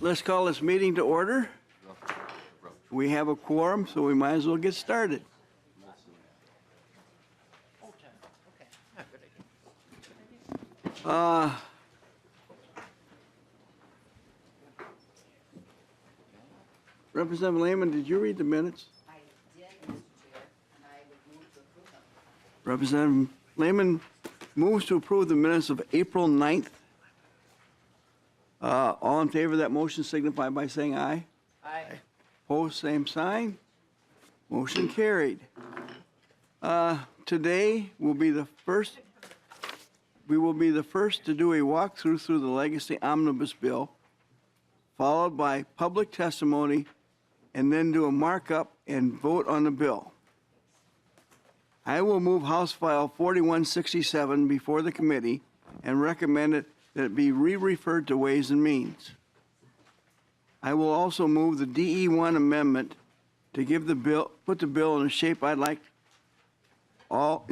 Let's call this meeting to order. We have a quorum, so we might as well get started. Representative Lehman, did you read the minutes? I did, Mr. Chair, and I would move to approve them. Representative Lehman moves to approve the minutes of April 9th. All in favor of that motion signify by saying aye. Aye. Opposed, same sign. Motion carried. Today will be the first. We will be the first to do a walkthrough through the Legacy Omnibus Bill, followed by public testimony, and then do a markup and vote on the bill. I will move House File 4167 before the committee and recommend that it be re-referred to Ways and Means. I will also move the DE1 amendment to give the bill, put the bill in a shape I'd like. All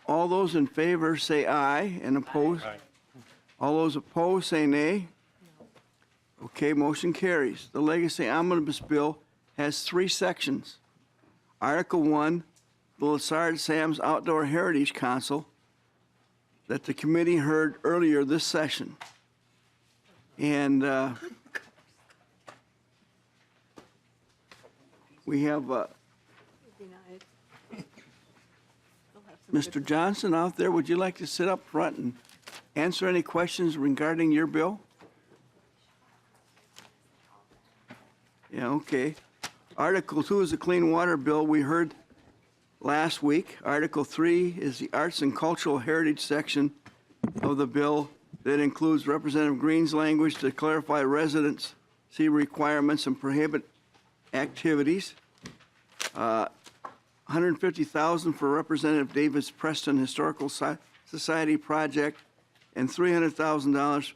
those in favor say aye, and opposed. Aye. All those opposed say nay. Okay, motion carries. The Legacy Omnibus Bill has 3 sections. Article 1, the Lassard Sam's Outdoor Heritage Council, that the committee heard earlier this session. And we have Mr. Johnson out there. Would you like to sit up front and answer any questions regarding your bill? Yeah, okay. Article 2 is the Clean Water Bill we heard last week. Article 3 is the Arts and Cultural Heritage section of the bill that includes Representative Green's language to clarify residency requirements and prohibit activities. $150,000 for Representative Davis Preston Historical Society project, and $300,000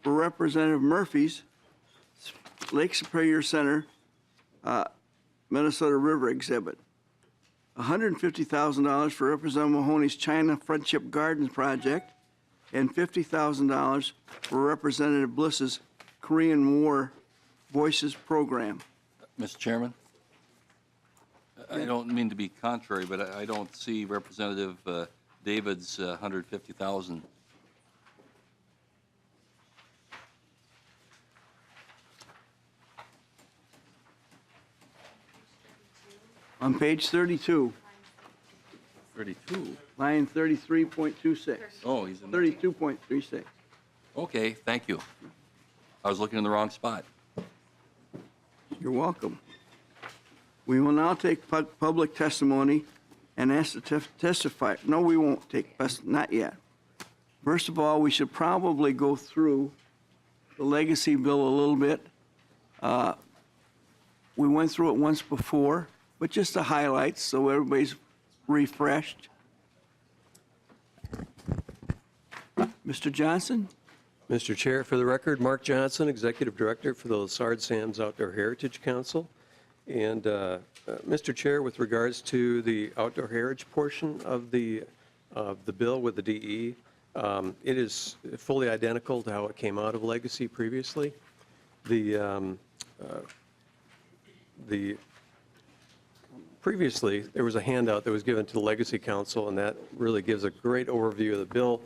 for Representative Murphy's Lake Superior Center Minnesota River exhibit. $150,000 for Representative Mahoney's China Friendship Gardens project, and $50,000 for Representative Bliss's Korean War Voices program. Mr. Chairman, I don't mean to be contrary, but I don't see Representative David's $150,000. On page 32. 32. Line 33.26. Oh, he's in 32.36. Okay, thank you. I was looking in the wrong spot. You're welcome. We will now take public testimony and ask to testify. No, we won't take, not yet. First of all, we should probably go through the legacy bill a little bit. We went through it once before, but just the highlights so everybody's refreshed. Mr. Johnson? Mr. Chair, for the record, Mark Johnson, Executive Director for the Lassard Sam's Outdoor Heritage Council. And Mr. Chair, with regards to the outdoor heritage portion of the bill with the DE, it is fully identical to how it came out of Legacy previously. Previously, there was a handout that was given to the Legacy Council, and that really gives a great overview of the bill.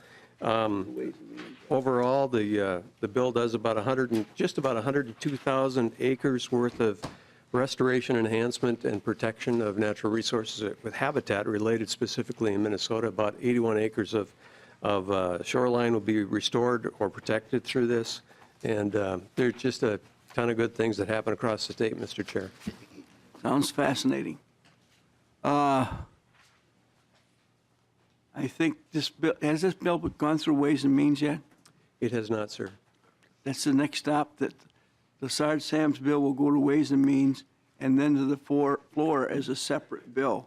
Overall, the bill does about just about 102,000 acres worth of restoration, enhancement, and protection of natural resources with habitat related specifically in Minnesota. About 81 acres of shoreline will be restored or protected through this, and there's just a ton of good things that happen across the state, Mr. Chair. Sounds fascinating. I think has this bill gone through Ways and Means yet? It has not, sir. That's the next stop, that the Lassard Sam's bill will go to Ways and Means and then to the floor as a separate bill.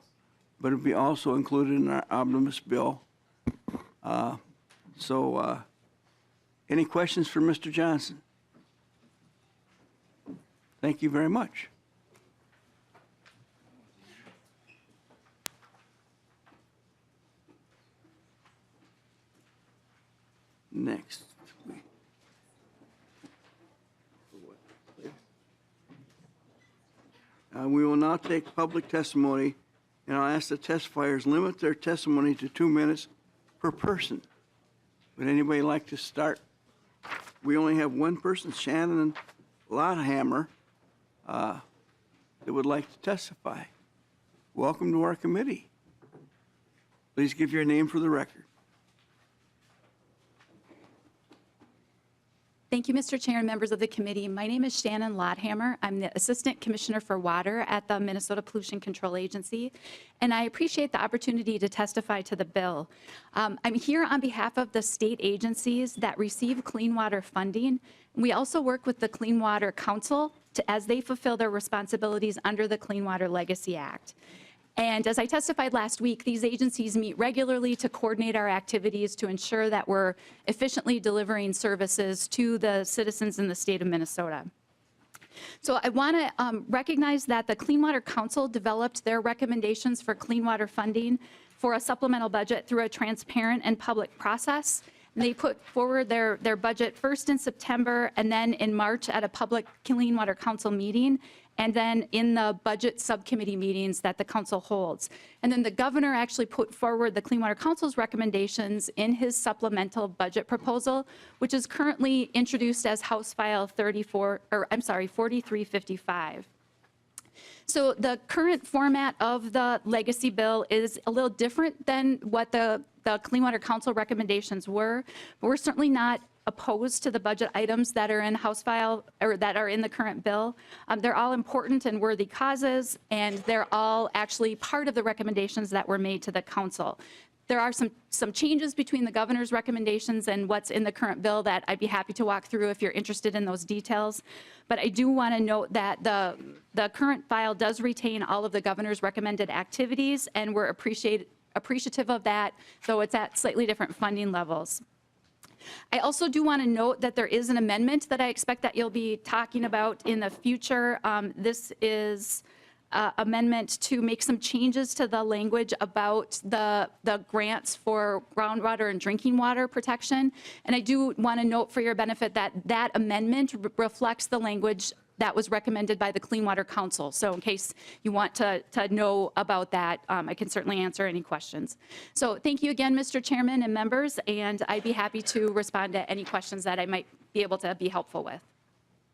But it'll be also included in our omnibus bill. Any questions for Mr. Johnson? Thank you very much. Next. We will now take public testimony, and I'll ask the testifiers limit their testimony to 2 minutes per person. Would anybody like to start? We only have one person, Shannon Lothammer, that would like to testify. Welcome to our committee. Please give your name for the record. Thank you, Mr. Chair and members of the committee. My name is Shannon Lothammer. I'm the Assistant Commissioner for Water at the Minnesota Pollution Control Agency, and I appreciate the opportunity to testify to the bill. I'm here on behalf of the state agencies that receive clean water funding. We also work with the Clean Water Council as they fulfill their responsibilities under the Clean Water Legacy Act. And as I testified last week, these agencies meet regularly to coordinate our activities to ensure that we're efficiently delivering services to the citizens in the state of Minnesota. So I want to recognize that the Clean Water Council developed their recommendations for clean water funding for a supplemental budget through a transparent and public process. They put forward their budget first in September and then in March at a public Clean Water Council meeting, and then in the budget subcommittee meetings that the council holds. And then the governor actually put forward the Clean Water Council's recommendations in his supplemental budget proposal, which is currently introduced as House File 4355. So the current format of the legacy bill is a little different than what the Clean Water Council recommendations were, but we're certainly not opposed to the budget items that are in House File or that are in the current bill. They're all important and worthy causes, and they're all actually part of the recommendations that were made to the council. There are some changes between the governor's recommendations and what's in the current bill that I'd be happy to walk through if you're interested in those details. But I do want to note that the current file does retain all of the governor's recommended activities, and we're appreciative of that, though it's at slightly different funding levels. I also do want to note that there is an amendment that I expect that you'll be talking about in the future. This is amendment to make some changes to the language about the grants for groundwater and drinking water protection. And I do want to note for your benefit that that amendment reflects the language that was recommended by the Clean Water Council. So in case you want to know about that, I can certainly answer any questions. So thank you again, Mr. Chairman and members, and I'd be happy to respond to any questions that I might be able to be helpful with.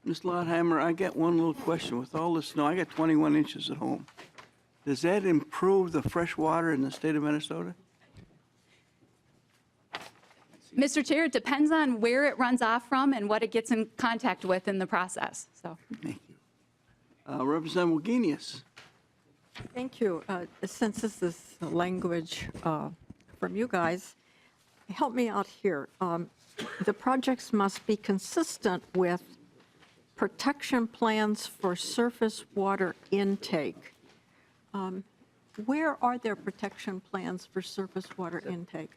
Ms. Lothammer, I got one little question. With all this snow, I got 21 inches at home. Does that improve the fresh water in the state of Minnesota? Mr. Chair, it depends on where it runs off from and what it gets in contact with in the process. So, Thank you. Representative Wagenius. Thank you. Since this is language from you guys, help me out here. The projects must be consistent with protection plans for surface water intake. Where are there protection plans for surface water intake?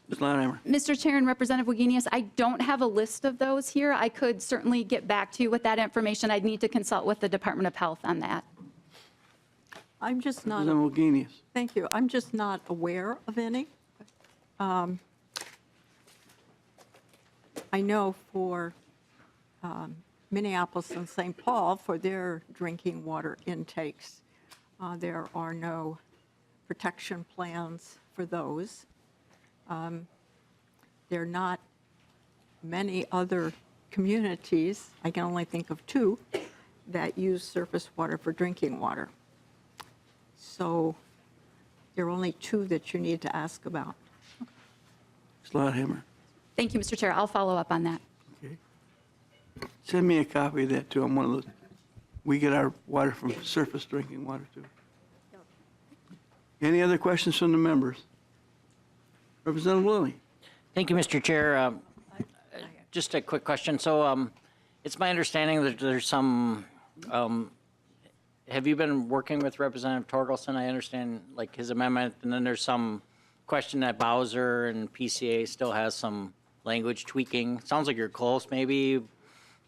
Ms. Lothammer. Mr. Chair and Representative Wagenius, I don't have a list of those here. I could certainly get back to you with that information. I'd need to consult with the Department of Health on that. I'm just not. Representative Wagenius. Thank you. I'm just not aware of any. I know for Minneapolis and St. Paul, for their drinking water intakes, there are no protection plans for those. There are not many other communities, I can only think of two, that use surface water for drinking water. So there are only two that you need to ask about. Ms. Lothammer. Thank you, Mr. Chair. I'll follow up on that. Okay. Send me a copy of that too. I'm one of those. We get our water from surface drinking water too. Any other questions from the members? Representative Lilly. Thank you, Mr. Chair. Just a quick question. So it's my understanding that there's some, have you been working with Representative Torkelson? I understand like his amendment, and then there's some question that Bowser and PCA still has some language tweaking. Sounds like you're close maybe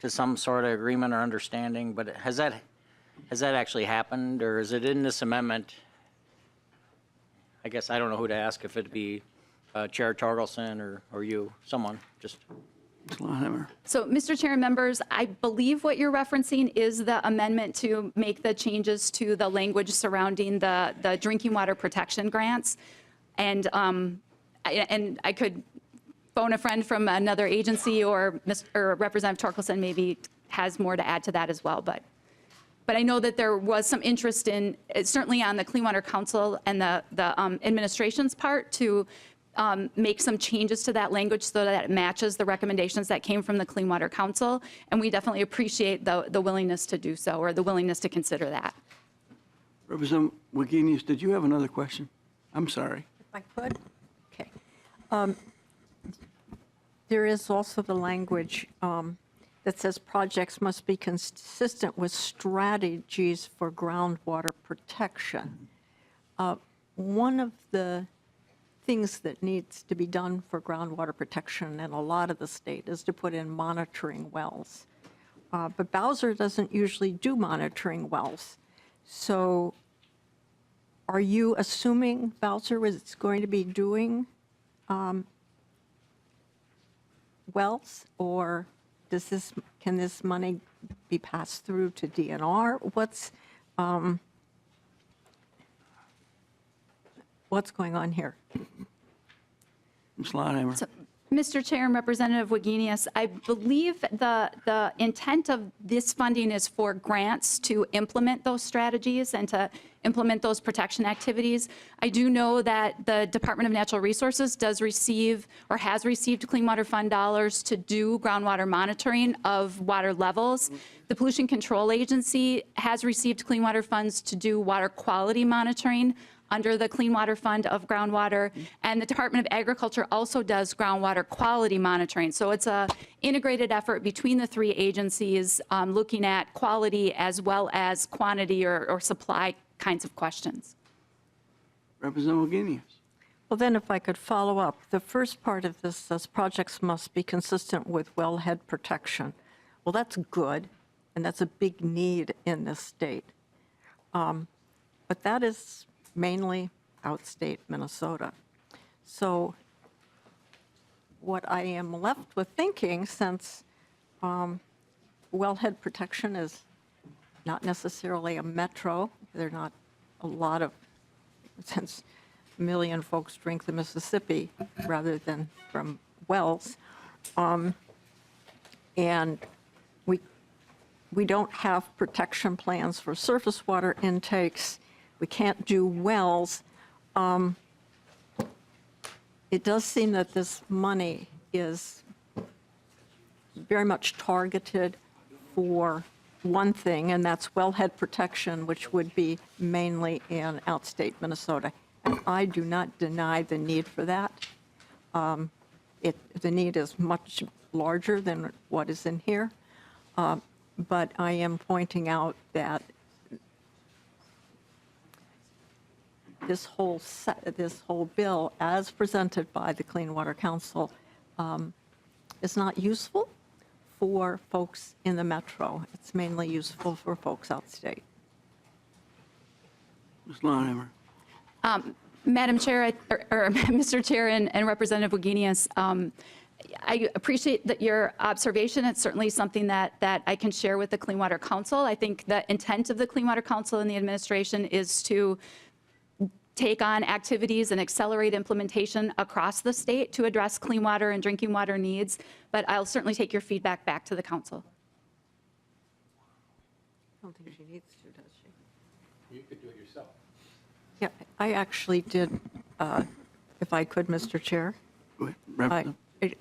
to some sort of agreement or understanding, but has that actually happened, or is it in this amendment? I guess I don't know who to ask, if it'd be Chair Torkelson or you, someone, just. Ms. Longheimer. So, Mr. Chair and members, I believe what you're referencing is the amendment to make the changes to the language surrounding the drinking water protection grants. And I could phone a friend from another agency, or Representative Torkelson maybe has more to add to that as well. But I know that there was some interest in, certainly on the Clean Water Council and the administration's part, to make some changes to that language so that it matches the recommendations that came from the Clean Water Council. And we definitely appreciate the willingness to do so, or the willingness to consider that. Representative Wagenius, did you have another question? I'm sorry. If I could? Okay. There is also the language that says projects must be consistent with strategies for groundwater protection. One of the things that needs to be done for groundwater protection in a lot of the state is to put in monitoring wells. But Bowser doesn't usually do monitoring wells. So are you assuming Bowser is going to be doing wells, or can this money be passed through to DNR? What's going on here? Ms. Longheimer. So, Mr. Chair and Representative Wagenius, I believe the intent of this funding is for grants to implement those strategies and to implement those protection activities. I do know that the Department of Natural Resources does receive, or has received, Clean Water Fund dollars to do groundwater monitoring of water levels. The Pollution Control Agency has received clean water funds to do water quality monitoring under the Clean Water Fund of groundwater, and the Department of Agriculture also does groundwater quality monitoring. So it's an integrated effort between the three agencies, looking at quality as well as quantity or supply kinds of questions. Representative Wagenius. Well, then if I could follow up, the first part of this says projects must be consistent with wellhead protection. Well, that's good, and that's a big need in this state. But that is mainly outstate Minnesota. So what I am left with thinking, since wellhead protection is not necessarily a metro, there are not a lot of, since a million folks drink the Mississippi rather than from wells, and we don't have protection plans for surface water intakes. We can't do wells. It does seem that this money is very much targeted for one thing, and that's wellhead protection, which would be mainly in outstate Minnesota. And I do not deny the need for that. The need is much larger than what is in here. But I am pointing out that this whole bill, as presented by the Clean Water Council, is not useful for folks in the metro. It's mainly useful for folks outstate. Ms. Longheimer. Madam Chair, or Mr. Chair and Representative Wagenius, I appreciate that your observation. It's certainly something that I can share with the Clean Water Council. I think the intent of the Clean Water Council and the administration is to take on activities and accelerate implementation across the state to address clean water and drinking water needs, but I'll certainly take your feedback back to the council. I don't think she needs to, does she? You could do it yourself. Yeah, I actually did, if I could, Mr. Chair. Go ahead. Representative.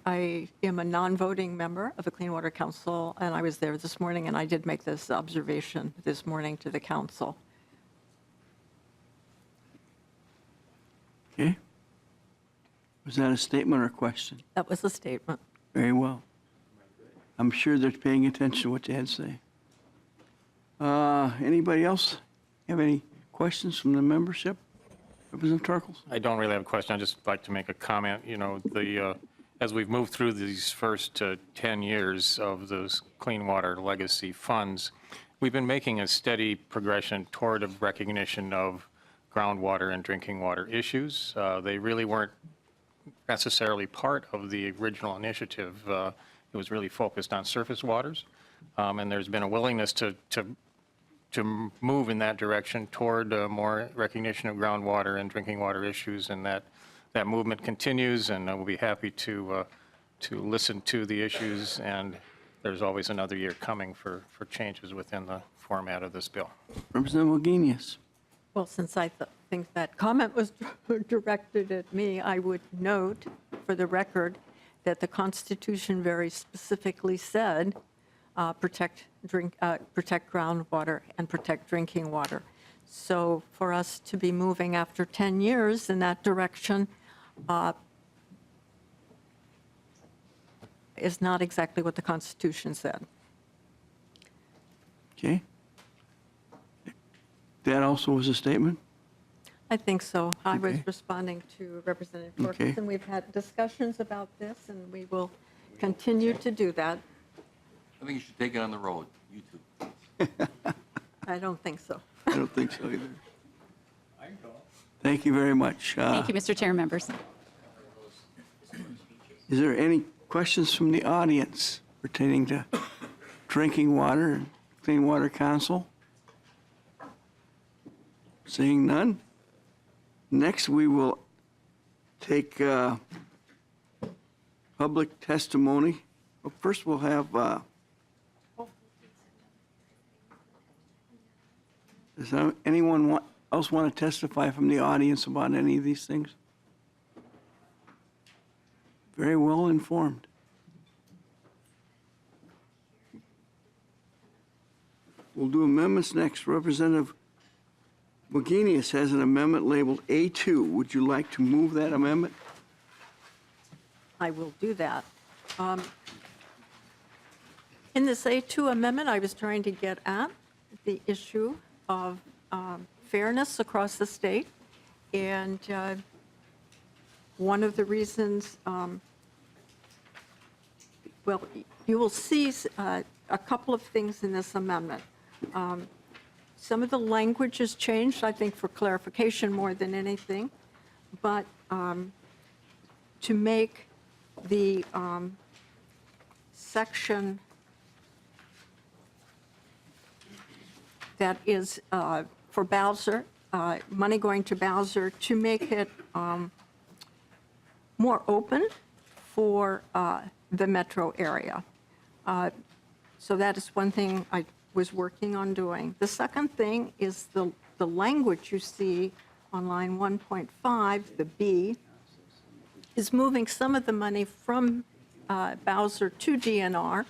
I am a non-voting member of the Clean Water Council, and I was there this morning, and I did make this observation this morning to the council. Okay. Was that a statement or a question? That was a statement. Very well. I'm sure they're paying attention to what you had to say. Anybody else have any questions from the membership? Representative Torkelson? I don't really have a question. I'd just like to make a comment. You know, as we've moved through these first 10 years of those clean water legacy funds, we've been making a steady progression toward a recognition of groundwater and drinking water issues. They really weren't necessarily part of the original initiative it was really focused on surface waters. And there's been a willingness to move in that direction toward more recognition of groundwater and drinking water issues, and that movement continues, and we'll be happy to listen to the issues, and there's always another year coming for changes within the format of this bill. Representative Wagenius. Well, since I think that comment was directed at me, I would note for the record that the Constitution very specifically said protect groundwater and protect drinking water. So for us to be moving after 10 years in that direction is not exactly what the Constitution said. Okay. That also was a statement? I think so. I was Okay. responding to Representative Okay. Torkelson. We've had discussions about this, and we will continue to do that. I think you should take it on the road, you two. I don't think so. I don't think so either. Thank you very much. Thank you, Mr. Chair, members. Is there any questions from the audience pertaining to drinking water and Clean Water Council? Seeing none. Next, we will take public testimony. Well, first, we'll have, does anyone else want to testify from the audience about any of these things? Very well informed. We'll do amendments next. Representative Wagenius has an amendment labeled A2. Would you like to move that amendment? I will do that. In this A2 amendment, I was trying to get at the issue of fairness across the state. And one of the reasons, well, you will see a couple of things in this amendment. Some of the language has changed, I think, for clarification more than anything. But to make the section that is for Bowser, money going to Bowser, to make it more open for the metro area. So that is one thing I was working on doing. The second thing is the language you see on line 1.5, the B, is moving some of the money from Bowser to DNR,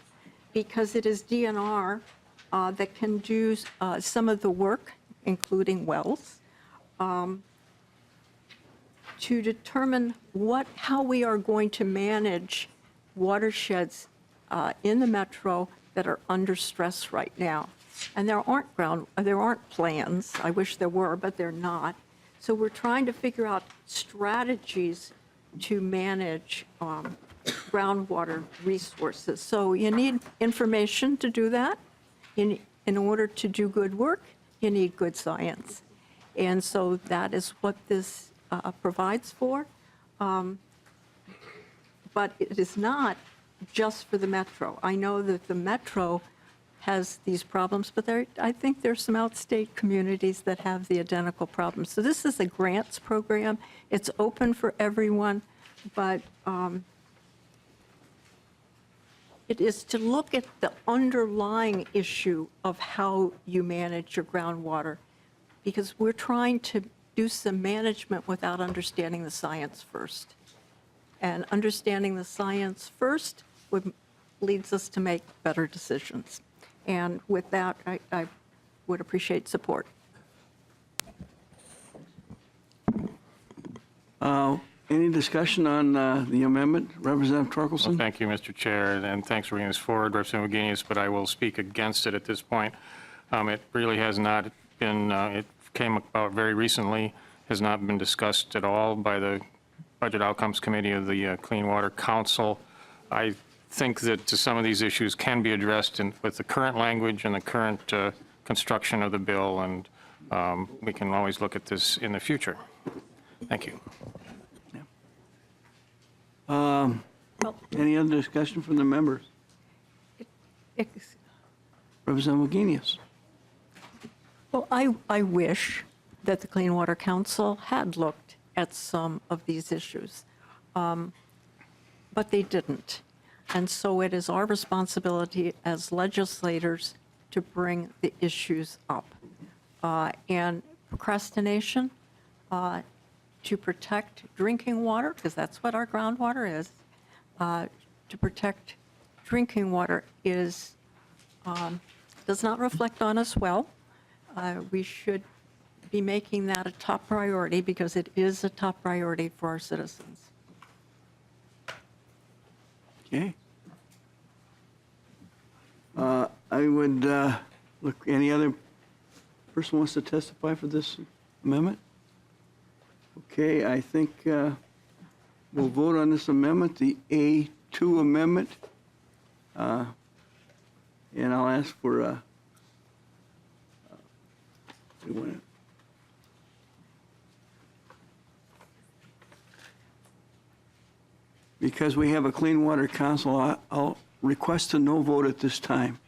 because it is DNR that can do some of the work, including wells, to determine how we are going to manage watersheds in the metro that are under stress right now. And there aren't plans. I wish there were, but they're not. So we're trying to figure out strategies to manage groundwater resources. So you need information to do that. In order to do good work, you need good science. And so that is what this provides for. But it is not just for the metro. I know that the metro has these problems, but I think there's some outstate communities that have the identical problems. So this is a grants program. It's open for everyone, but it is to look at the underlying issue of how you manage your groundwater, because we're trying to do some management without understanding the science first. And understanding the science first leads us to make better decisions. And with that, I would appreciate support. Any discussion on the amendment? Representative Well, Torkelson? thank you, Mr. Chair, and thanks for bringing this forward, Representative Wagenius, but I will speak against it at this point. It really has not been, it came about very recently, has not been discussed at all by the Budget Outcomes Committee of the Clean Water Council. I think that some of these issues can be addressed with the current language and the current construction of the bill, and we can always look at this in the future. Thank you. Any other discussion from the members? Representative Wagenius. Well, I wish that the Clean Water Council had looked at some of these issues, but they didn't. And so it is our responsibility as legislators to bring the issues up. And procrastination to protect drinking water, because that's what our groundwater is, to protect drinking water is, does not reflect on us well. We should be making that a top priority because it is a top priority for our citizens. Okay. I would, look, any other person wants to testify for this amendment? Okay, I think we'll vote on this amendment, the A2 amendment. And I'll ask for because we have a Clean Water Council, I'll request a no vote at this time.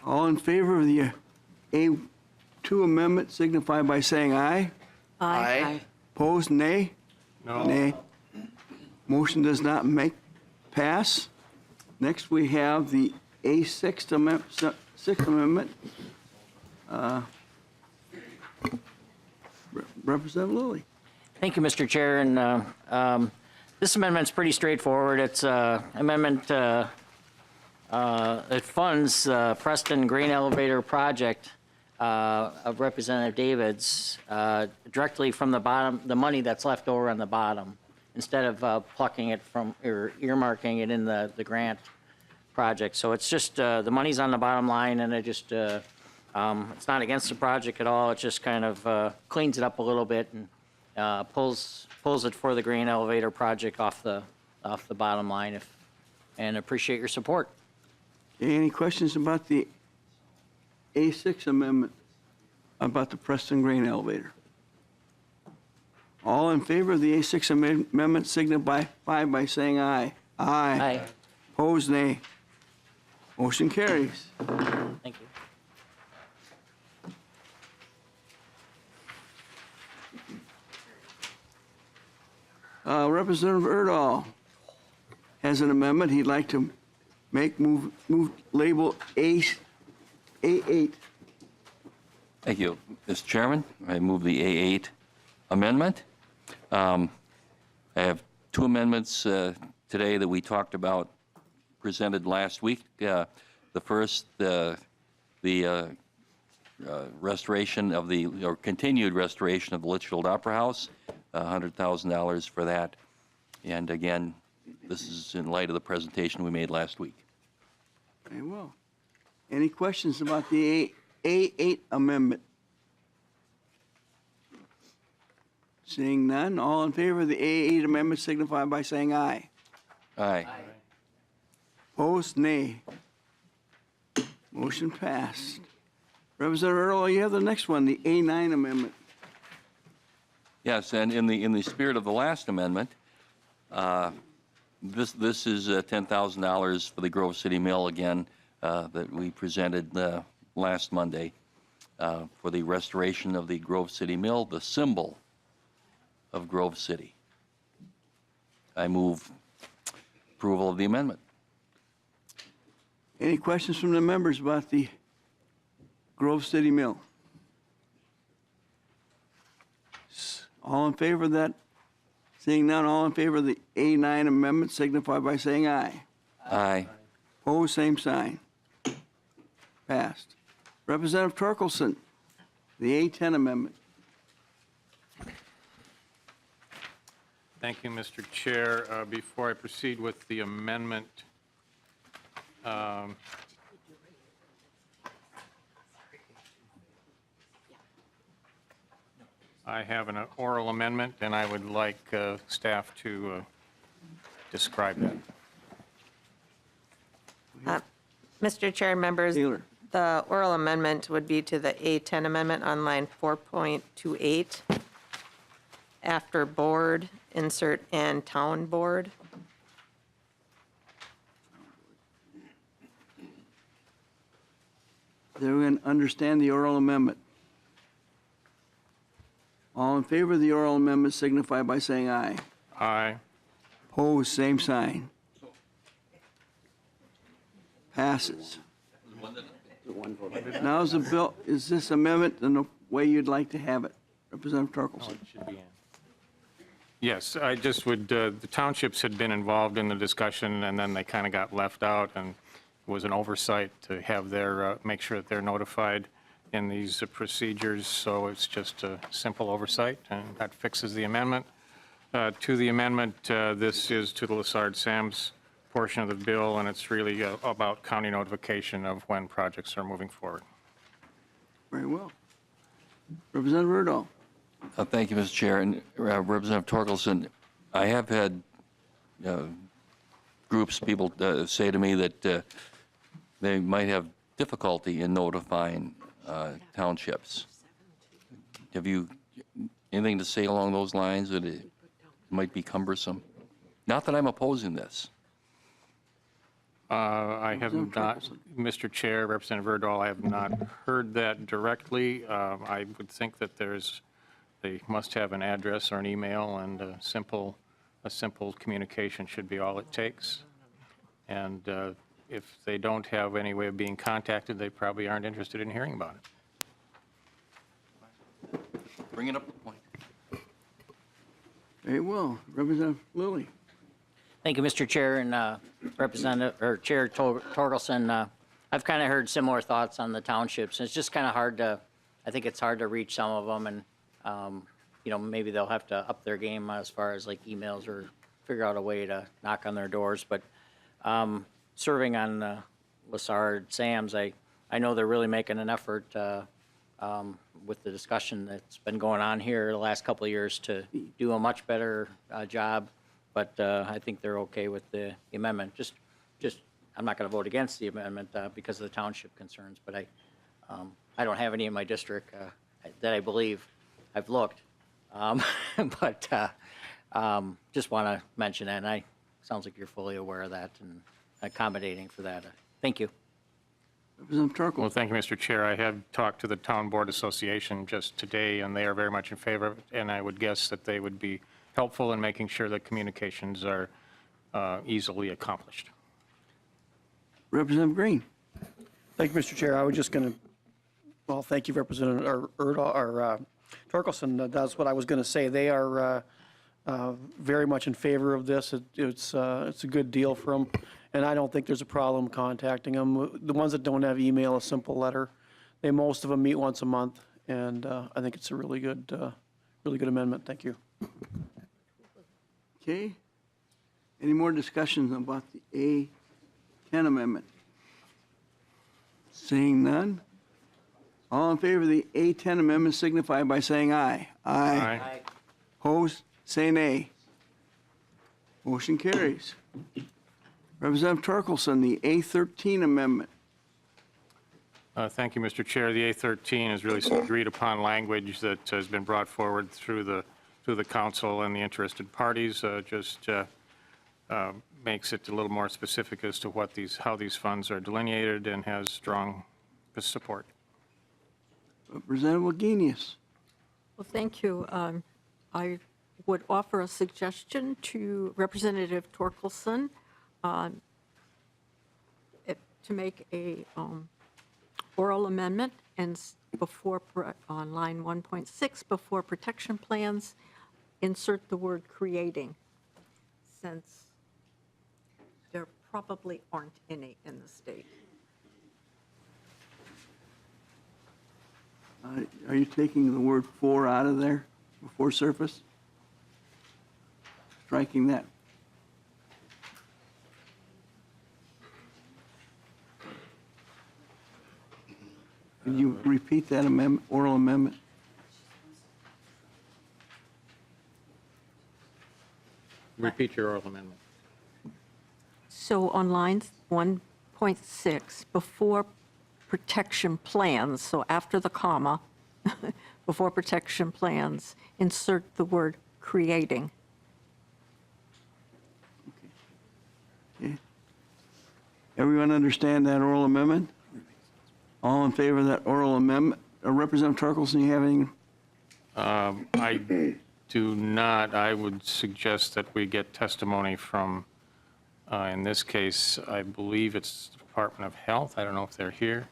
All in favor of the A2 amendment signify by saying aye. Aye. Opposed, nay? No. Nay. Motion does not pass. Next, we have the A6 amendment. Representative Lilly. Thank you, Mr. Chair. And this amendment's pretty straightforward. It's amendment it funds Preston Grain Elevator project of Representative David's directly from the bottom, the money that's left over on the bottom, instead of plucking it from or earmarking it in the grant project. So it's just the money's on the bottom line, and it just it's not against the project at all. It just kind of cleans it up a little bit and pulls it for the grain elevator project off the bottom line. And appreciate your support. Any questions about the A6 amendment about the Preston Grain Elevator? All in favor of the A6 amendment signify by saying aye. Aye. Aye. Opposed, nay. Motion carries. Thank you. Representative Erdahl has an amendment he'd like to make, move label A8. Thank you, Mr. Chairman. I move the A8 amendment. I have two amendments today that we talked about, presented last week. The first, the restoration of or continued restoration of the Litchfield Opera House, $100,000 for that. And again, this is in light of the presentation we made last week. Very well. Any questions about the A8 amendment? Seeing none, all in favor of the A8 amendment signify by saying aye. Aye. Opposed, nay. Motion passed. Representative Earl, you have the next one, the A9 amendment. Yes, and in the spirit of the last amendment, this is $10,000 for the Grove City Mill again that we presented last Monday for the restoration of the Grove City Mill, the symbol of Grove City. I move approval of the amendment. Any questions from the members about the Grove City Mill? All in favor of that? Seeing none, all in favor of the A9 amendment signify by saying aye. Aye. Opposed, same sign. Passed. Representative Torkelson, the A10 amendment. Thank you, Mr. Chair. Before I proceed with the amendment, I have an oral amendment, and I would like staff to describe that. Mr. Chair, members, Taylor. the oral amendment would be to the A10 amendment on line 4.28. After board, insert and town board. everyone understand the oral amendment? All in favor of the oral amendment signify by saying aye. Aye. Opposed, same sign. Passes. Now is the bill, is this amendment in the way you'd like to have it? Representative Torkelson? Yes, I just would, the townships had been involved in the discussion, and then they kind of got left out, and it was an oversight to have their, make sure that they're notified in these procedures, so it's just a simple oversight, and that fixes the amendment. To the amendment, this is to the Lessard-Sams portion of the bill, and it's really about county notification of when projects are moving forward. Very well. Representative Erdahl? Thank you, Mr. Chair. And Representative Torkelson, I have had groups, people say to me that they might have difficulty in notifying townships. Have you anything to say along those lines, that it might be cumbersome? Not that I'm opposing this. I have not, Mr. Chair, Representative Erdahl, I have not heard that directly. I would think that they must have an address or an email, and a simple communication should be all it takes. And if they don't have any way of being contacted, they probably aren't interested in hearing about it. Bring it up to the point. Very well. Representative Lilly? Thank you, Mr. Chair, and Representative, or Chair Torkelson. I've kind of heard similar thoughts on the townships. It's just kind of hard to, I think it's hard to reach some of them, and, you know, maybe they'll have to up their game as far as like emails or figure out a way to knock on their doors. But serving on Lessard-Sams, I know they're really making an effort with the discussion that's been going on here the last couple of years to do a much better job. But I think they're okay with the amendment. Just, I'm not going to vote against the amendment because of the township concerns. But I don't have any in my district that I believe. I've looked, but just want to mention that. And sounds like you're fully aware of that and accommodating for that. Thank you. Representative Torkelson? Well, thank you, Mr. Chair. I have talked to the Town Board Association just today, and they are very much in favor of it, and I would guess that they would be helpful in making sure that communications are easily accomplished. Representative Green? Thank you, Mr. Chair. I was just going to, well, thank you, Representative Erdahl, or Torkelson. That's what I was going to say. They are very much in favor of this. It's a good deal for them, and I don't think there's a problem contacting them. The ones that don't have email, a simple letter. Most of them meet once a month, and I think it's a really good amendment. Thank you. Okay. Any more discussions about the A10 amendment? Seeing none. All in favor of the A10 amendment signify by saying aye. Aye. Opposed? Say nay. Motion carries. Representative Torkelson, the A13 amendment. Thank you, Mr. Chair. The A13 is really some agreed-upon language that has been brought forward through the council and the interested parties. Just makes it a little more specific as to how these funds are delineated, and has strong support. Representative Wagenius. Well, thank you. I would offer a suggestion to Representative Torkelson to make a oral amendment and on line 1.6, before protection plans, insert the word creating, since there probably aren't any in the state. Are you taking the word "for" out of there, before surface? Striking that. Can you repeat that amendment, oral amendment? Repeat your oral amendment. So on lines 1.6, before protection plans, so after the comma, before protection plans, insert the word creating. Okay. Everyone understand that oral amendment? All in favor of that oral amendment? Representative Torkelson, you have anything? I do not. I would suggest that we get testimony from, in this case, I believe it's the Department of Health. I don't know if they're here.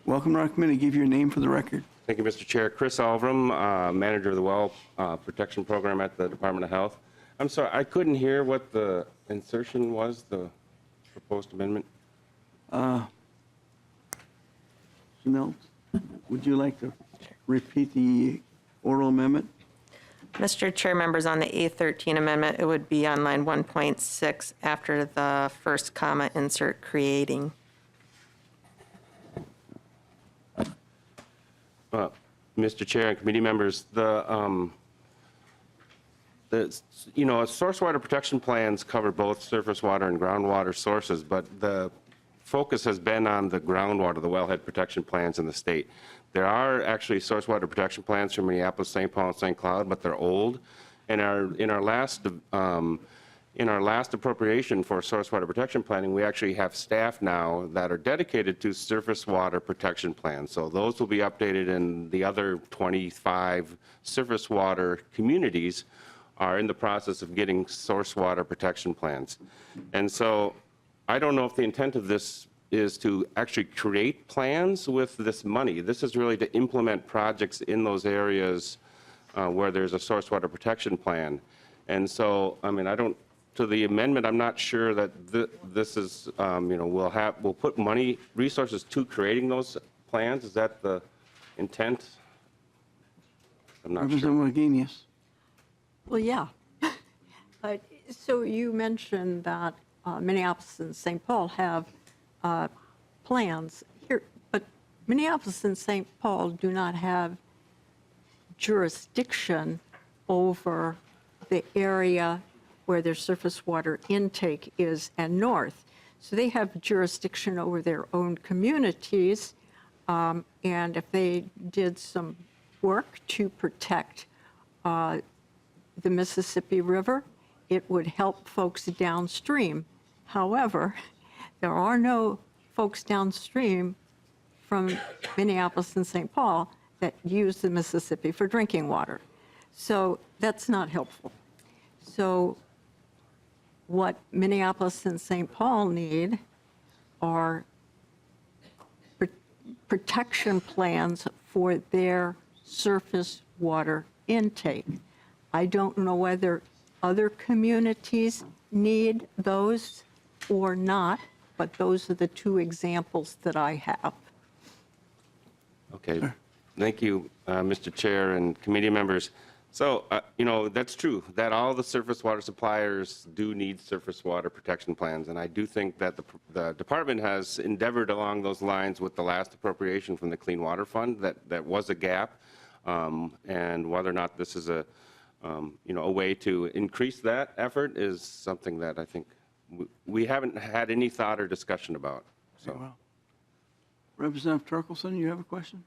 Welcome to our committee. Give your name for the record. Thank you, Mr. Chair. Chris Alvram, Manager of the Well Protection Program at the Department of Health. I'm sorry, I couldn't hear what the insertion was, the proposed amendment. Chanel, would you like to repeat the oral amendment? Mr. Chair, members, on the A13 amendment, it would be on line 1.6 after the first comma, insert creating. Mr. Chair and committee members, source water protection plans cover both surface water and groundwater sources, but the focus has been on the groundwater, the wellhead protection plans in the state. There are actually source water protection plans for Minneapolis, St. Paul, and St. Cloud, but they're old. And in our last appropriation for source water protection planning, we actually have staff now that are dedicated to surface water protection plans. So those will be updated, and the other 25 surface water communities are in the process of getting source water protection plans. And so I don't know if the intent of this is to actually create plans with this money. This is really to implement projects in those areas where there's a source water protection plan. And so, I mean, to the amendment, I'm not sure that this is, we'll put money, resources to creating those plans. Is that the intent? I'm not sure. Representative Wagenius. Well, yeah. So you mentioned that Minneapolis and St. Paul have plans here, but Minneapolis and St. Paul do not have jurisdiction over the area where their surface water intake is and north. So they have jurisdiction over their own communities, and if they did some work to protect the Mississippi River, it would help folks downstream. However, there are no folks downstream from Minneapolis and St. Paul that use the Mississippi for drinking water. So that's not helpful. So what Minneapolis and St. Paul need are protection plans for their surface water intake. I don't know whether other communities need those or not, but those are the two examples that I have. Okay. Thank you, Mr. Chair and committee members. So, that's true, that all the surface water suppliers do need surface water protection plans. And I do think that the department has endeavored along those lines with the last appropriation from the Clean Water Fund, that was a gap. And whether or not this is a way to increase that effort is something that I think we haven't had any thought or discussion about. So, Well, Representative Torkelson, you have a question?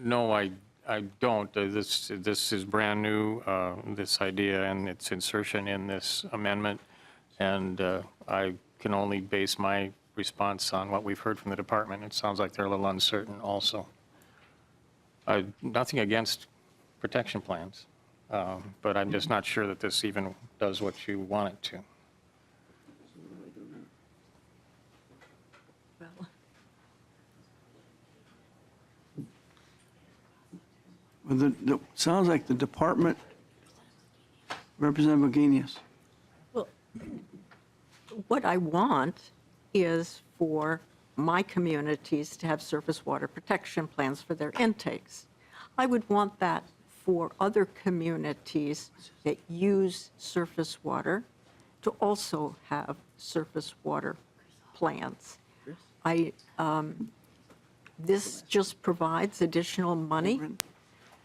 No, I don't. This is brand new, this idea and its insertion in this amendment, and I can only base my response on what we've heard from the department. It sounds like they're a little uncertain also. Nothing against protection plans, but I'm just not sure that this even does what you want it to. Well, sounds like the department, Representative Wagenius. Well, what I want is for my communities to have surface water protection plans for their intakes. I would want that for other communities that use surface water to also have surface water plans. This just provides additional money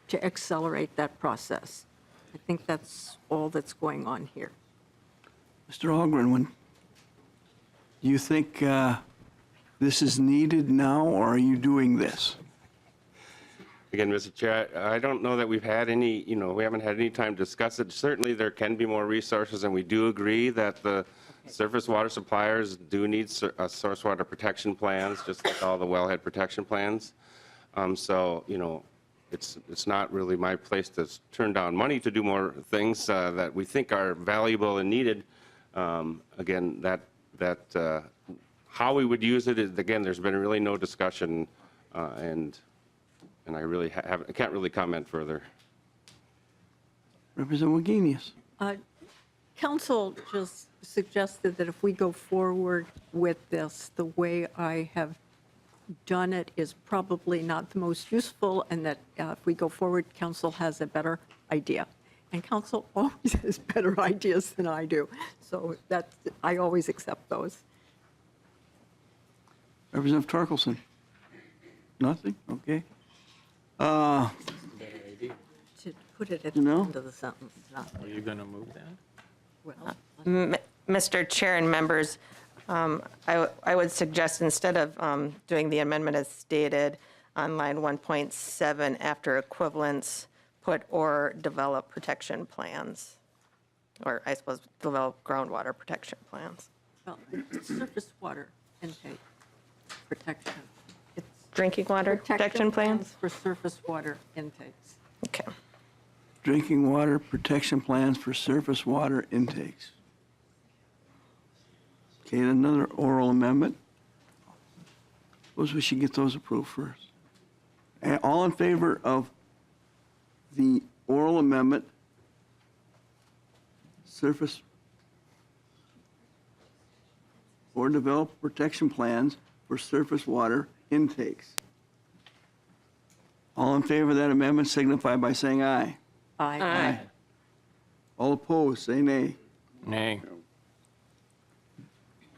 to accelerate that process. I think that's all that's going on here. Mr. Algren, do you think this is needed now, or are you doing this? Again, Mr. Chair, I don't know that we've had any, we haven't had any time to discuss it. Certainly, there can be more resources, and we do agree that the surface water suppliers do need source water protection plans, just like all the wellhead protection plans. So, it's not really my place to turn down money to do more things that we think are valuable and needed. Again, how we would use it is, again, there's been really no discussion, and I really can't really comment further. Representative Wagenius. Council just suggested that if we go forward with this, the way I have done it is probably not the most useful, and that if we go forward, council has a better idea. And council always has better ideas than I do. So I always accept those. Representative Torkelson. Nothing? Okay. To put it at the No. end of the sentence, not, Are you going to move that? well, Mr. Chair and members, I would suggest instead of doing the amendment as stated on line 1.7 after equivalence, put or develop protection plans, or I suppose develop groundwater protection plans. well, it's surface water intake protection. It's Drinking water protection plans? for surface water intakes. Okay. Drinking water protection plans for surface water intakes. Okay, and another oral amendment. Suppose we should get those approved first. And all in favor of the oral amendment, surface or develop protection plans for surface water intakes. All in favor of that amendment signify by saying aye. Aye. All opposed, say nay. Nay.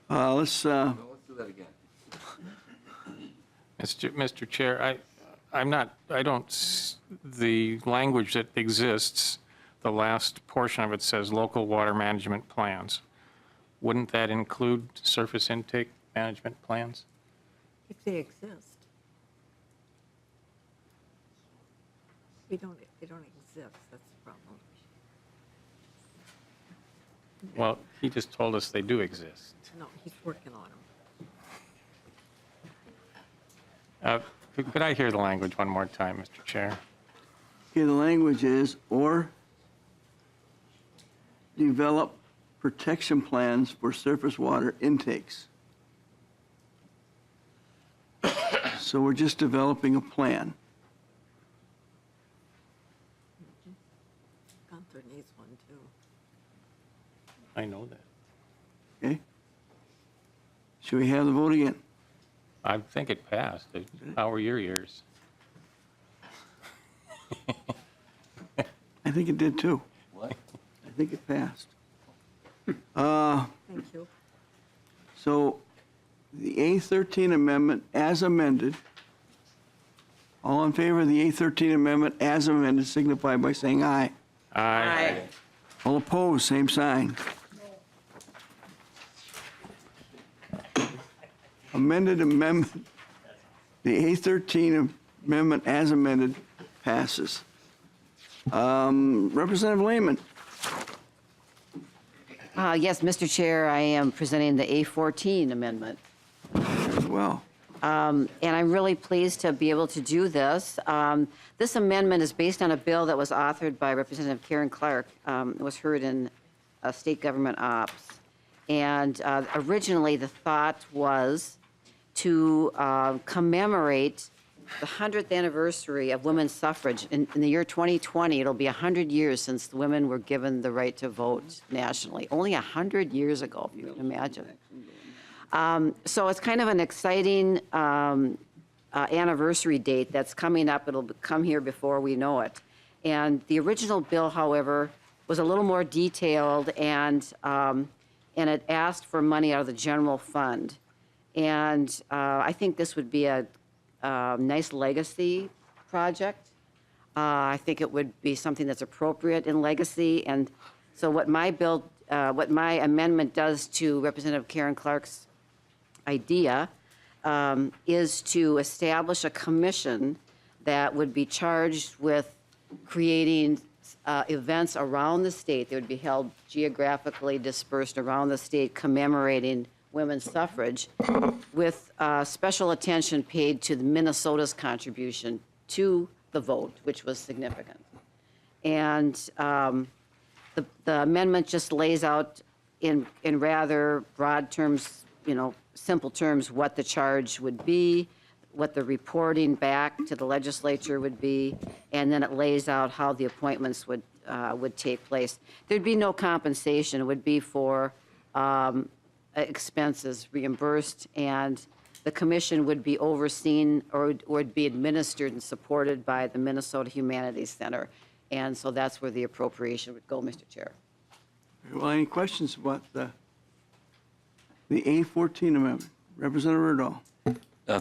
Let's, Let's do that again. Mr. Chair, the language that exists, the last portion of it says local water management plans. Wouldn't that include surface intake management plans? If they exist. They don't exist, that's the problem. Well, he just told us they do exist. No, he's working on them. Could I hear the language one more time, Mr. Chair? okay, the language is, or develop protection plans for surface water intakes. So we're just developing a plan. Gunther needs one too. I know that. Okay? Should we have the vote again? I think it passed. How were your years? I think it did too. What? I think it passed. Thank you. So the A13 amendment as amended, all in favor of the A13 amendment as amended signify by saying aye. Aye. All opposed, same sign. Amended amendment, the A13 amendment as amended passes. Representative Lehman. Yes, Mr. Chair, I am presenting the A14 amendment. As well. And I'm really pleased to be able to do this. This amendment is based on a bill that was authored by Representative Karen Clark. It was heard in State Government Ops. And originally, the thought was to commemorate the 100th anniversary of women's suffrage. In the year 2020, it'll be 100 years since the women were given the right to vote nationally. Only 100 years ago, if you can imagine. So it's kind of an exciting anniversary date that's coming up. It'll come here before we know it. And the original bill, however, was a little more detailed, and it asked for money out of the general fund. And I think this would be a nice legacy project. I think it would be something that's appropriate in legacy. And so what my amendment does to Representative Karen Clark's idea is to establish a commission that would be charged with creating events around the state. They would be held geographically dispersed around the state commemorating women's suffrage, with special attention paid to Minnesota's contribution to the vote, which was significant. And the amendment just lays out in rather broad terms, simple terms, what the charge would be, what the reporting back to the legislature would be, and then it lays out how the appointments would take place. There'd be no compensation. It would be for expenses reimbursed, and the commission would be overseen or would be administered and supported by the Minnesota Humanities Center. And so that's where the appropriation would go, Mr. Chair. Well, any questions about the A14 amendment? Representative Erdahl.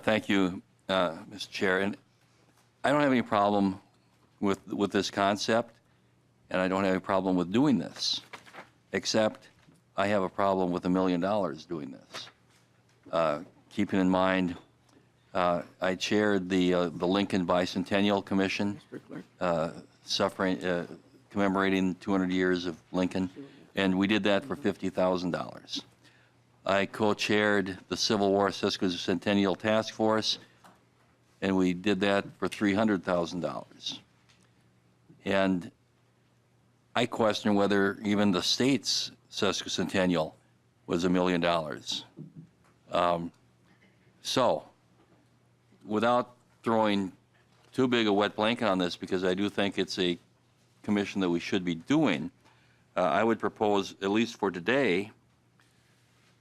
Thank you, Mr. Chair. And I don't have any problem with this concept, and I don't have any problem with doing this, except I have a problem with $1 million doing this. Keeping in mind, I chaired the Lincoln Bicentennial Commission, commemorating 200 years of Lincoln, and we did that for $50,000. I co-chaired the Civil War Sesquicentennial Task Force, and we did that for $300,000. And I question whether even the state's sesquicentennial was $1 million. So, without throwing too big a wet blanket on this, because I do think it's a commission that we should be doing, I would propose, at least for today,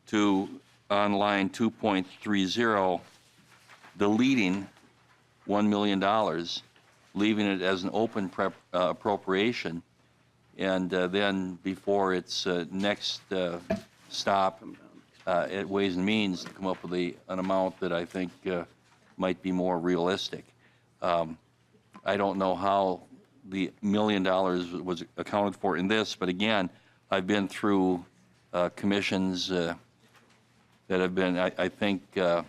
to, on line 2.30, deleting $1 million, leaving it as an open appropriation, and then before its next stop at Ways and Means, to come up with an amount that I think might be more realistic. I don't know how the $1 million was accounted for in this, but again, I've been through commissions that have been, I think, a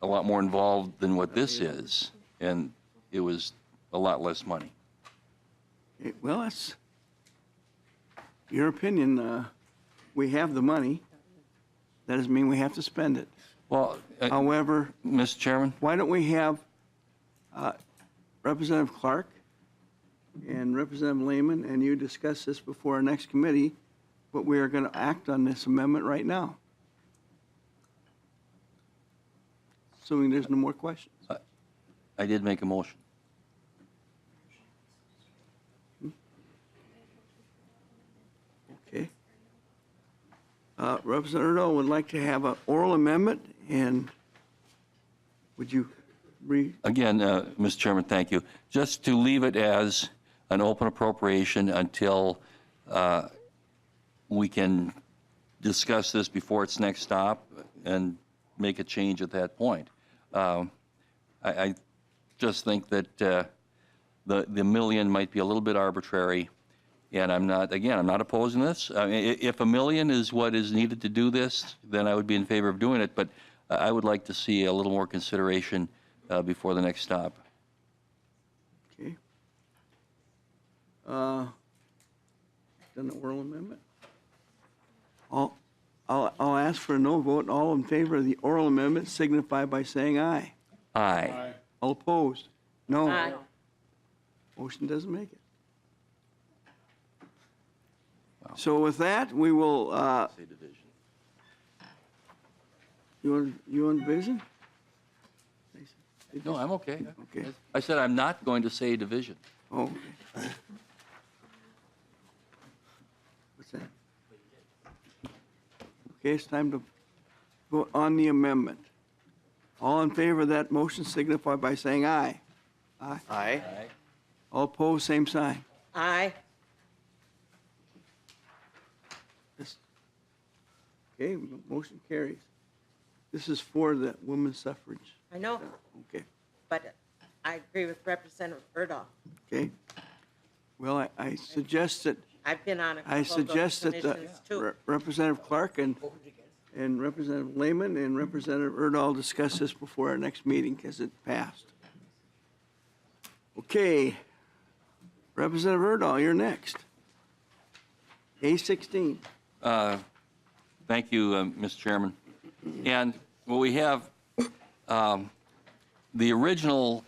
lot more involved than what this is, and it was a lot less money. Well, that's your opinion. We have the money. That doesn't mean we have to spend it. Well, However, Mr. Chairman? why don't we have Representative Clark and Representative Lehman and you discuss this before our next committee, but we are going to act on this amendment right now. Assuming there's no more questions. I did make a motion. Okay. Representative Erdahl would like to have an oral amendment, and would you read? Again, Mr. Chairman, thank you. Just to leave it as an open appropriation until we can discuss this before its next stop and make a change at that point. I just think that the million might be a little bit arbitrary, and I'm not opposing this. I mean, if $1 million is what is needed to do this, then I would be in favor of doing it, but I would like to see a little more consideration before the next stop. Okay. Done the oral amendment? I'll ask for a no vote. All in favor of the oral amendment signify by saying aye. Aye. All opposed? No. Aye. Motion doesn't make it. So with that, we will, you want division? No, I'm okay. Okay. I said I'm not going to say division. Oh, okay. What's that? Okay, it's time to vote on the amendment. All in favor of that motion signify by saying aye. Aye. Aye. All opposed, same sign. Aye. Okay, motion carries. This is for the women's suffrage. I know, Okay, but I agree with Representative Erdahl. okay. Well, I suggest that, I've been on a I couple of those suggest that commissions too. Representative Clark and Representative Lehman and Representative Erdahl discuss this before our next meeting because it passed. Okay. Representative Erdahl, you're next. A16. Thank you, Mr. Chairman. And what we have, the original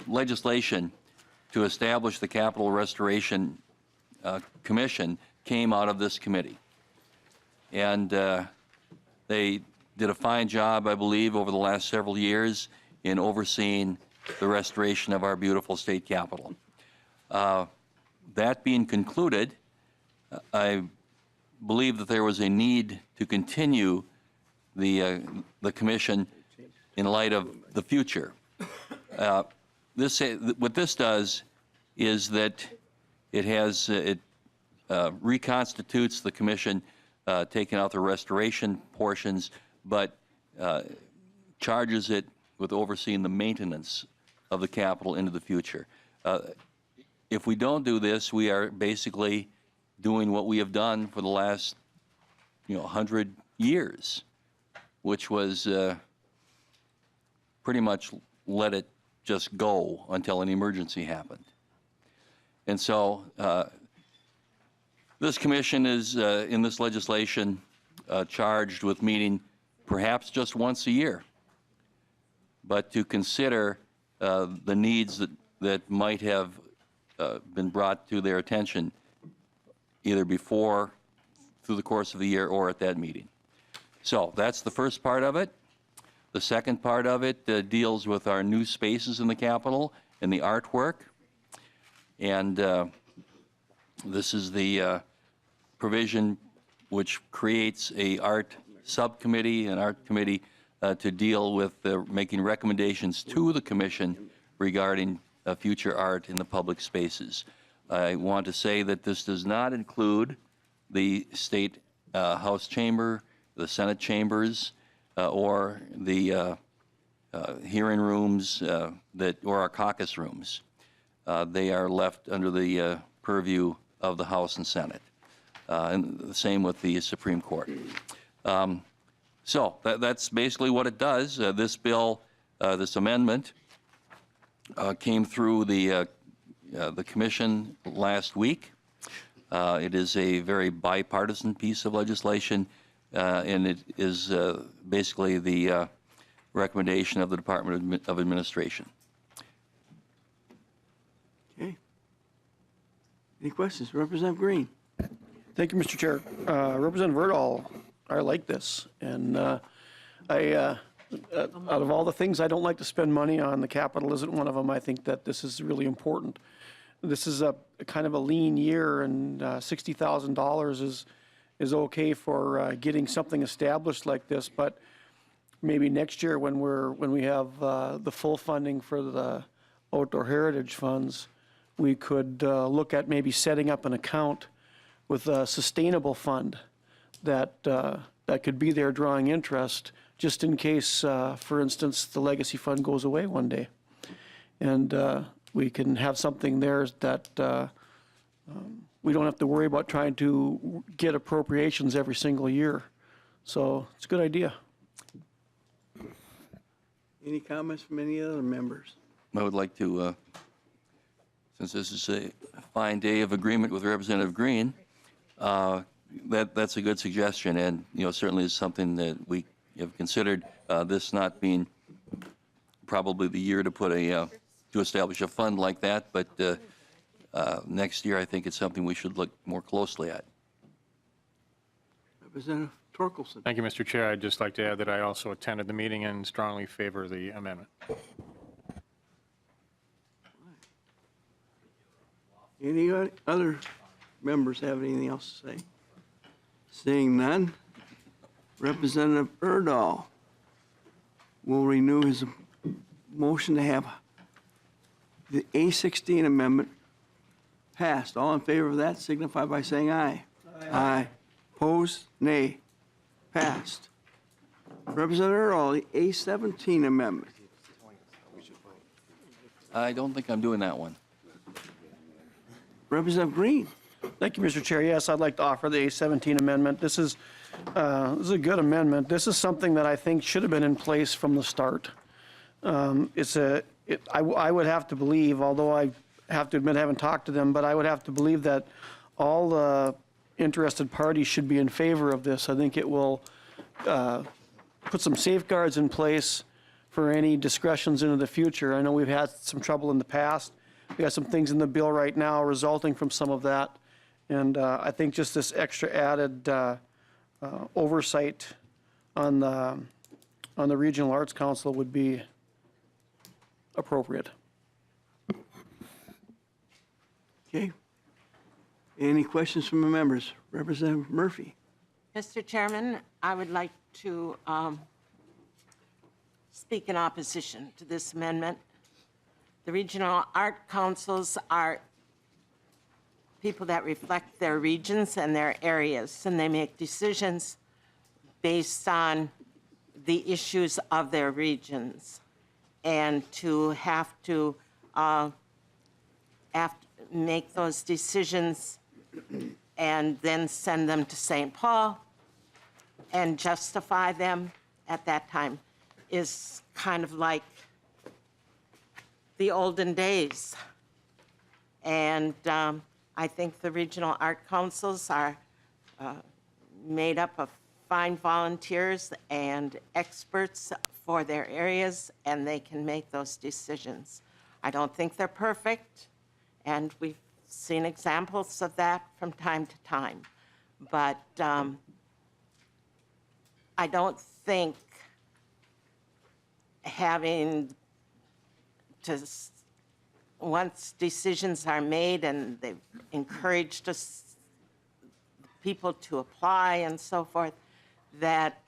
legislation to establish the Capital Restoration Commission came out of this committee. And they did a fine job, I believe, over the last several years in overseeing the restoration of our beautiful state capitol. That being concluded, I believe that there was a need to continue the commission in light of the future. What this does is that it reconstitutes the commission, taking out the restoration portions, but charges it with overseeing the maintenance of the Capitol into the future. If we don't do this, we are basically doing what we have done for the last, 100 years, which was pretty much let it just go until an emergency happened. And so this commission is, in this legislation, charged with meeting perhaps just once a year, but to consider the needs that might have been brought to their attention either before, through the course of the year, or at that meeting. So that's the first part of it. The second part of it deals with our new spaces in the Capitol and the artwork. And this is the provision which creates a art subcommittee, an art committee, to deal with making recommendations to the commission regarding future art in the public spaces. I want to say that this does not include the State House Chamber, the Senate chambers, or the hearing rooms or our caucus rooms. They are left under the purview of the House and Senate, and the same with the Supreme Court. So that's basically what it does. This bill, this amendment, came through the commission last week. It is a very bipartisan piece of legislation, and it is basically the recommendation of the Department of Administration. Okay. Any questions? Representative Green. Thank you, Mr. Chair. Representative Erdahl, I like this. And out of all the things I don't like to spend money on, the Capitol isn't one of them. I think that this is really important. This is a kind of a lean year, and $60,000 is okay for getting something established like this. But maybe next year, when we have the full funding for the outdoor heritage funds, we could look at maybe setting up an account with a sustainable fund that could be there drawing interest, just in case, for instance, the legacy fund goes away one day. And we can have something there that we don't have to worry about trying to get appropriations every single year. So it's a good idea. Any comments from any other members? I would like to, since this is a fine day of agreement with Representative Green, that's a good suggestion, and certainly is something that we have considered. This not being probably the year to put to establish a fund like that, but next year I think it's something we should look more closely at. Representative Torkelson. Thank you, Mr. Chair. I'd just like to add that I also attended the meeting and strongly favor the amendment. Any other members have anything else to say? Seeing none, Representative Erdahl will renew his motion to have the A16 amendment passed. All in favor of that signify by saying aye. Aye. Opposed? Nay. Passed. Representative Erdahl, the A17 amendment. I don't think I'm doing that one. Representative Green. Thank you, Mr. Chair. Yes, I'd like to offer the A17 amendment. This is a good amendment. This is something that I think should have been in place from the start. It's I would have to believe, although I have to admit I haven't talked to them, but I would have to believe that all the interested parties should be in favor of this. I think it will put some safeguards in place for any discretions into the future. I know we've had some trouble in the past. We got some things in the bill right now resulting from some of that. And I think just this extra added oversight on the Regional Arts Council would be appropriate. Okay. Any questions from the members? Representative Murphy. Mr. Chairman, I would like to speak in opposition to this amendment. The regional art councils are people that reflect their regions and their areas, and they make decisions based on the issues of their regions. And to have to make those decisions and then send them to St. Paul and justify them at that time is kind of like the olden days. And I think the regional art councils are made up of fine volunteers and experts for their areas, and they can make those decisions. I don't think they're perfect, and we've seen examples of that from time to time. But I don't think having to, once decisions are made and they've encouraged us, people to apply and so forth, that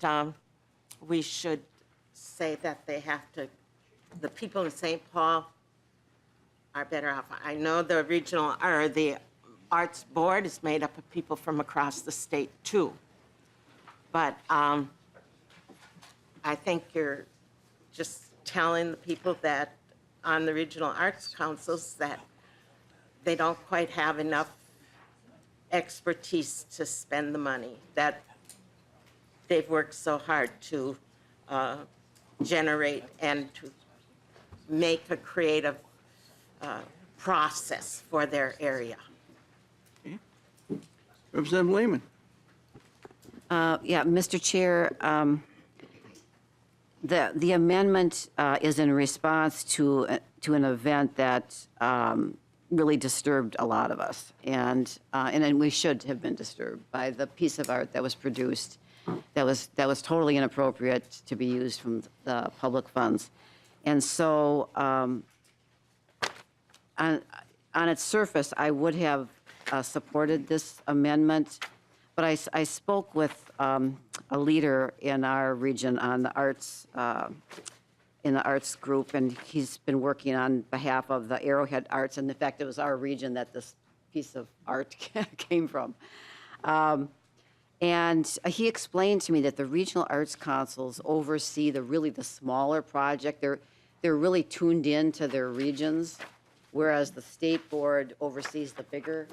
we should say that they have to, the people in St. Paul are better off. I know the regional, or the Arts Board is made up of people from across the state too. But I think you're just telling the people that on the regional arts councils that they don't quite have enough expertise to spend the money, that they've worked so hard to generate and to make a creative process for their area. Okay. Representative Lehman. Yeah, Mr. Chair, the amendment is in response to an event that really disturbed a lot of us, and we should have been disturbed by the piece of art that was produced that was totally inappropriate to be used from the public funds. And so on its surface, I would have supported this amendment, but I spoke with a leader in our region on the arts, in the arts group, and he's been working on behalf of the Arrowhead Arts, and in fact, it was our region that this piece of art came from. And he explained to me that the regional arts councils oversee the smaller project. They're really tuned in to their regions, whereas the state board oversees the bigger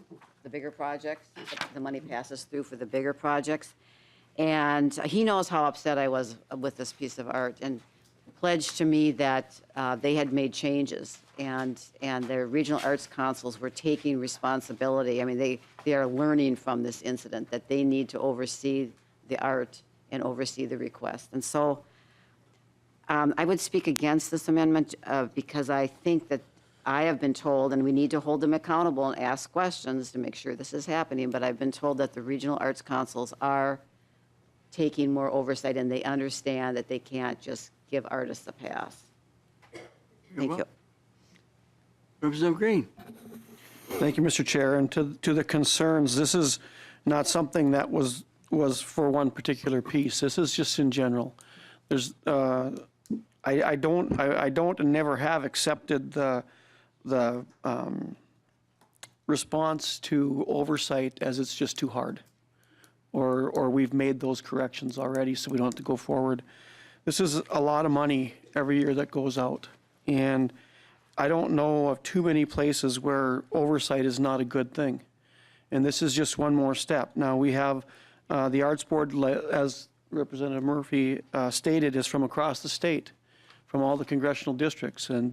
projects. The money passes through for the bigger projects. And he knows how upset I was with this piece of art, and pledged to me that they had made changes, and their regional arts councils were taking responsibility. I mean, they are learning from this incident that they need to oversee the art and oversee the request. And so I would speak against this amendment because I think that I have been told, and we need to hold them accountable and ask questions to make sure this is happening, but I've been told that the regional arts councils are taking more oversight, and they understand that they can't just give artists a pass. Thank you. Representative Green. Thank you, Mr. Chair. And to the concerns, this is not something that was for one particular piece. This is just in general. There's I don't and never have accepted the response to oversight as it's just too hard, or we've made those corrections already, so we don't have to go forward. This is a lot of money every year that goes out, and I don't know of too many places where oversight is not a good thing. And this is just one more step. Now, we have the Arts Board, as Representative Murphy stated, is from across the state, from all the congressional districts, and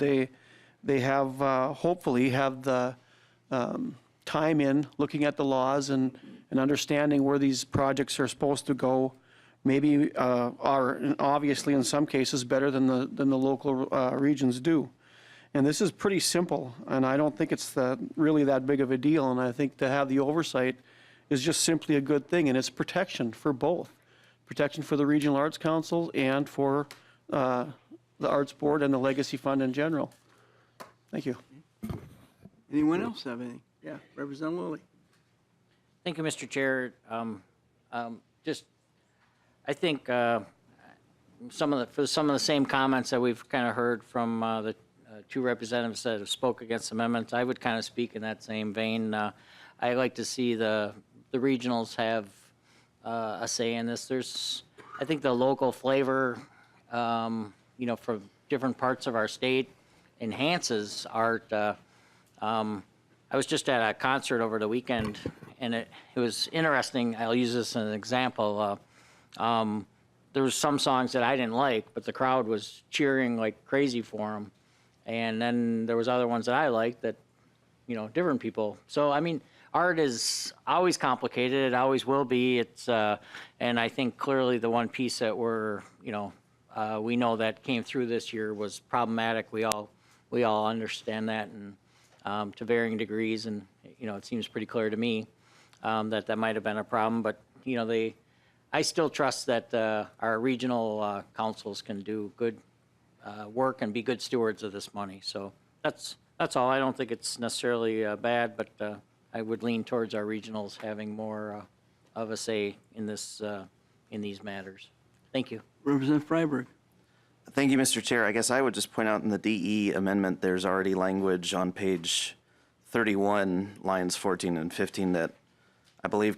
they have, hopefully, have the time in looking at the laws and understanding where these projects are supposed to go, maybe are obviously in some cases better than the local regions do. And this is pretty simple, and I don't think it's really that big of a deal, and I think to have the oversight is just simply a good thing, and it's protection for both. Protection for the Regional Arts Council and for the Arts Board and the Legacy Fund in general. Thank you. Anyone else have anything? Yeah, Representative Lilly. Thank you, Mr. Chair. I think some of the same comments that we've kind of heard from the two representatives that have spoke against amendments, I would kind of speak in that same vein. I like to see the regionals have a say in this. I think the local flavor, for different parts of our state enhances art. I was just at a concert over the weekend, and it was interesting. I'll use this as an example. There was some songs that I didn't like, but the crowd was cheering like crazy for them. And then there was other ones that I liked that, different people. So, I mean, art is always complicated. It always will be. And I think clearly the one piece that we know that came through this year was problematic. We all understand that, and to varying degrees. And, it seems pretty clear to me that might have been a problem. But, I still trust that our regional councils can do good work and be good stewards of this money. So that's all. I don't think it's necessarily bad, but I would lean towards our regionals having more of a say in these matters. Thank you. Representative Freiberg. Thank you, Mr. Chair. I guess I would just point out in the DE amendment, there's already language on page 31, lines 14 and 15 that I believe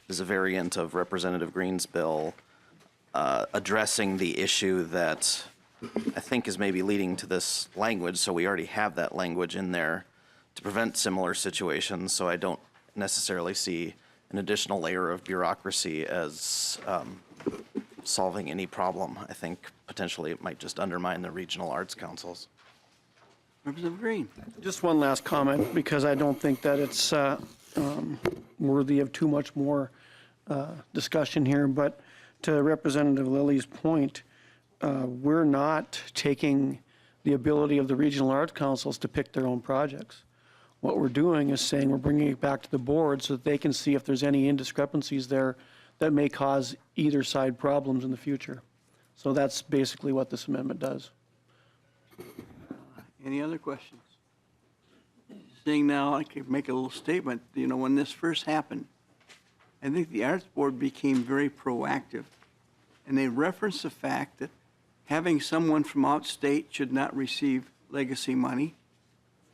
is a variant of Representative Green's bill addressing the issue that I think is maybe leading to this language. So we already have that language in there to prevent similar situations. So I don't necessarily see an additional layer of bureaucracy as solving any problem. I think potentially it might just undermine the regional arts councils. Representative Green. Just one last comment, because I don't think that it's worthy of too much more discussion here, but to Representative Lilly's point, we're not taking the ability of the regional arts councils to pick their own projects. What we're doing is saying we're bringing it back to the board so that they can see if there's any indiscrepancies there that may cause either side problems in the future. So that's basically what this amendment does. Any other questions? Seeing now, I could make a little statement. When this first happened, I think the Arts Board became very proactive, and they referenced the fact that having someone from outstate should not receive legacy money,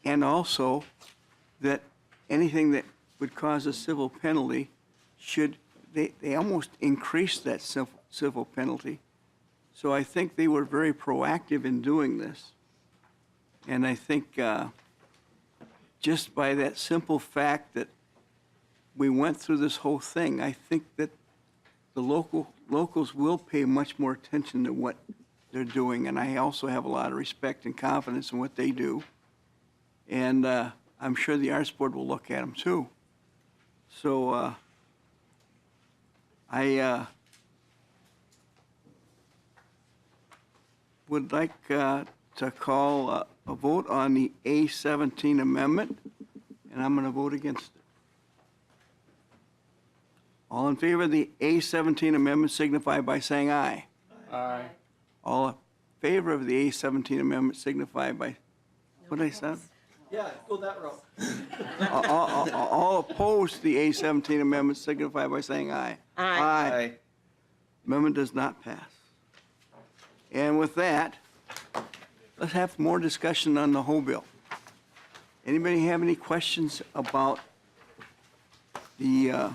and also that anything that would cause a civil penalty they almost increased that civil penalty. So I think they were very proactive in doing this. And I think just by that simple fact that we went through this whole thing, I think that the locals will pay much more attention to what they're doing. And I also have a lot of respect and confidence in what they do. And I'm sure the Arts Board will look at them too. So I would like to call a vote on the A17 amendment, and I'm going to vote against it. All in favor of the A17 amendment signify by saying aye. Aye. All in favor of the A17 amendment signify by, what did I say? Yeah, go that route. All opposed to the A17 amendment signify by saying aye. Aye. Amendment does not pass. And with that, let's have more discussion on the whole bill. Anybody have any questions about the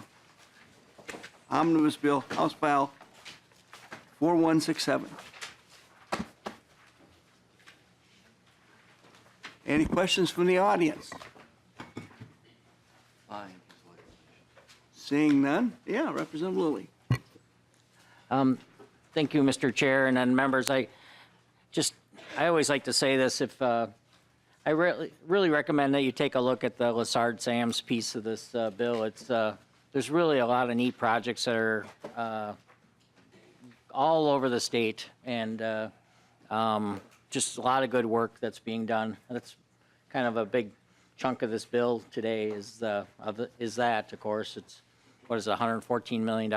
Omnibus Bill, House File 4167? Any questions from the audience? Seeing none? Yeah, Representative Lilly. Thank you, Mr. Chair, and then members. I always like to say this, if, I really recommend that you take a look at the Lassard Sams piece of this bill. It's, there's really a lot of neat projects that are all over the state, and just a lot of good work that's being done. That's kind of a big chunk of this bill today is that, of course. It's, what is it, $114 million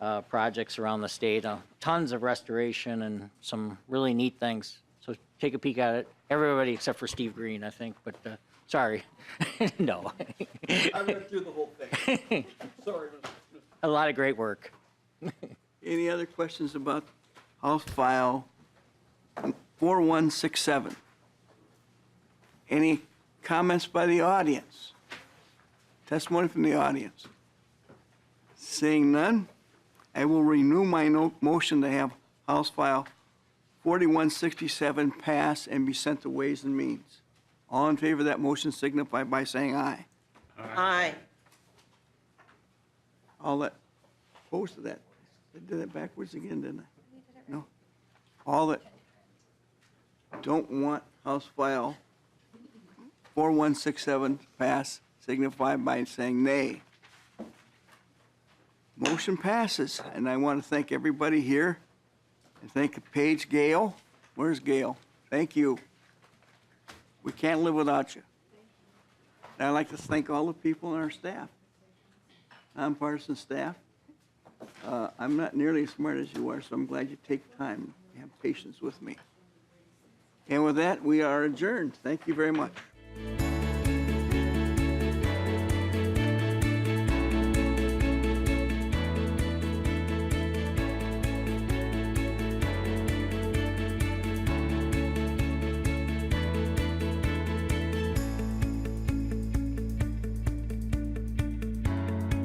of projects around the state, tons of restoration and some really neat things. So take a peek at it. Everybody except for Steve Green, I think, but sorry. No. I read through the whole thing. Sorry. A lot of great work. Any other questions about House File 4167? Any comments by the audience? Testimony from the audience? Seeing none, I will renew my motion to have House File 4167 pass and be sent to Ways and Means. All in favor of that motion signify by saying aye. Aye. All that opposed to that, I did it backwards again, didn't I? No. All that don't want House File 4167 pass signify by saying nay. Motion passes, and I want to thank everybody here, and thank Paige Gale. Where's Gale? Thank you. We can't live without you. And I'd like to thank all the people in our staff, nonpartisan staff. I'm not nearly as smart as you are, so I'm glad you take time and have patience with me. And with that, we are adjourned. Thank you very much.